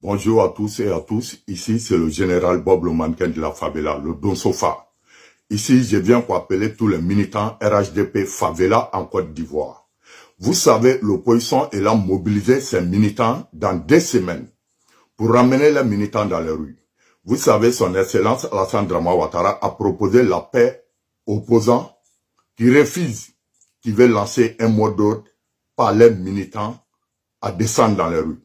Bonjour à tous et à tous. Ici, c'est le général Bob le mannequin de la favela, le Don Sofa. Ici, je viens pour appeler tous les militants RHDP favela en Côte d'Ivoire. Vous savez, l'opposition est là mobiliser ses militants dans 2 semaines pour ramener les militants dans les rues. Vous savez, son Excellence Alassane Dramane Ouattara a proposé la paix aux opposants qui refusent, qui veulent lancer un mot d'ordre par les militants à descendre dans les rues.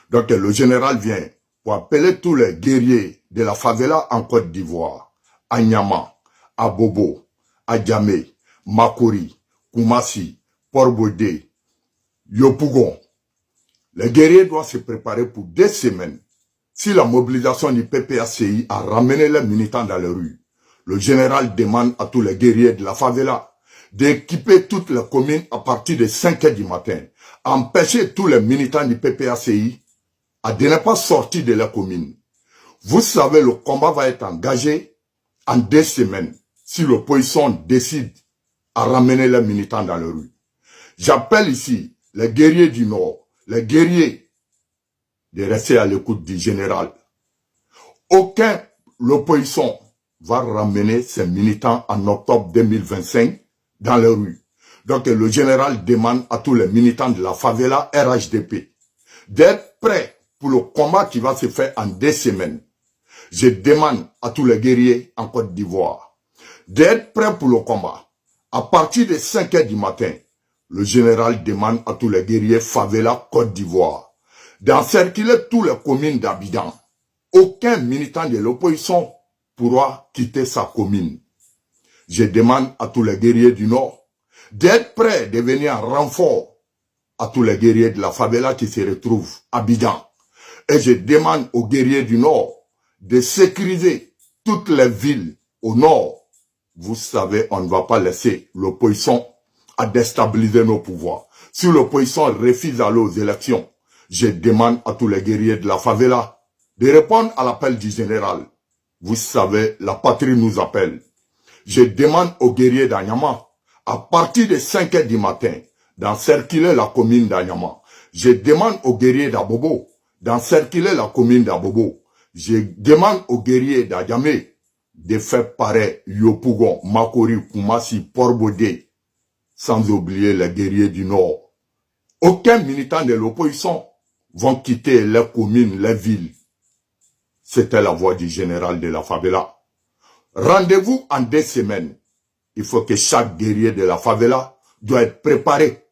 Donc le général vient pour appeler tous les guerriers de la favela en Côte d'Ivoire, à Niama, à Bobo, à Djamé, Makori, Koumassi, Port-Bodé, Yopougon. Les guerriers doivent se préparer pour 2 semaines. Si la mobilisation du PPACI a ramené les militants dans les rues, le général demande à tous les guerriers de la favela d'équiper toutes les communes à partir de 5 h du matin, empêcher tous les militants du PPACI de ne pas sortir de la commune. Vous savez, le combat va être engagé en 2 semaines si l'opposition décide à ramener les militants dans les rues. J'appelle ici les guerriers du Nord, les guerriers de rester à l'écoute du général. Aucun l'opposition va ramener ses militants en octobre 2025 dans les rues. Donc le général demande à tous les militants de la favela RHDP d'être prêts pour le combat qui va se faire en 2 semaines. Je demande à tous les guerriers en Côte d'Ivoire d'être prêts pour le combat. À partir de 5 h du matin, le général demande à tous les guerriers favela Côte d'Ivoire d'encercler toutes les communes d'Abidjan. Aucun militant de l'opposition pourra quitter sa commune. Je demande à tous les guerriers du Nord d'être prêts de venir en renfort à tous les guerriers de la favela qui se retrouvent à Abidjan. Et je demande aux guerriers du Nord de sécuriser toutes les villes au Nord. Vous savez, on ne va pas laisser l'opposition à déstabiliser nos pouvoirs. Si l'opposition refuse d'aller aux élections, je demande à tous les guerriers de la favela de répondre à l'appel du général. Vous savez, la patrie nous appelle. Je demande aux guerriers d'Anyama, à partir de 5 h du matin, d'encercler la commune d'Anyama. Je demande aux guerriers d'Abobo d'encercler la commune d'Abobo. Je demande aux guerriers d'Adjamé de faire pareil Yopougon, Makori, Koumassi, Port-Bodé, sans oublier les guerriers du Nord. Aucun militant de l'opposition vont quitter les communes, les villes. C'était la voix du général de la favela. Rendez-vous en 2 semaines. Il faut que chaque guerrier de la favela doit être préparé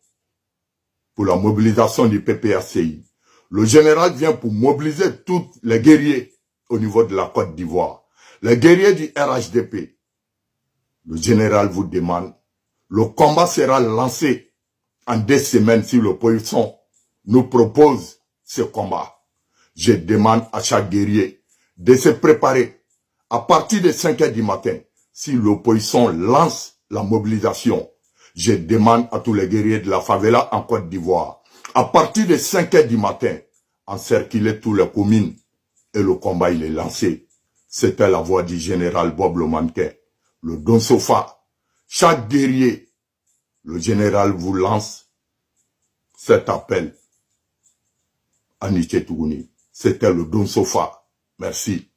pour la mobilisation du PPACI. Le général vient pour mobiliser tous les guerriers au niveau de la Côte d'Ivoire. Les guerriers du RHDP. Le général vous demande, le combat sera lancé en 2 semaines si l'opposition nous propose ce combat. Je demande à chaque guerrier de se préparer à partir de 5 h du matin si l'opposition lance la mobilisation. Je demande à tous les guerriers de la favela en Côte d'Ivoire, à partir de 5 h du matin, encercler toutes les communes et le combat il est lancé. C'était la voix du général Bob le mannequin, le Don Sofa. Chaque guerrier, le général vous lance cet appel à Niché Tougouni. C'était le Don Sofa. Merci.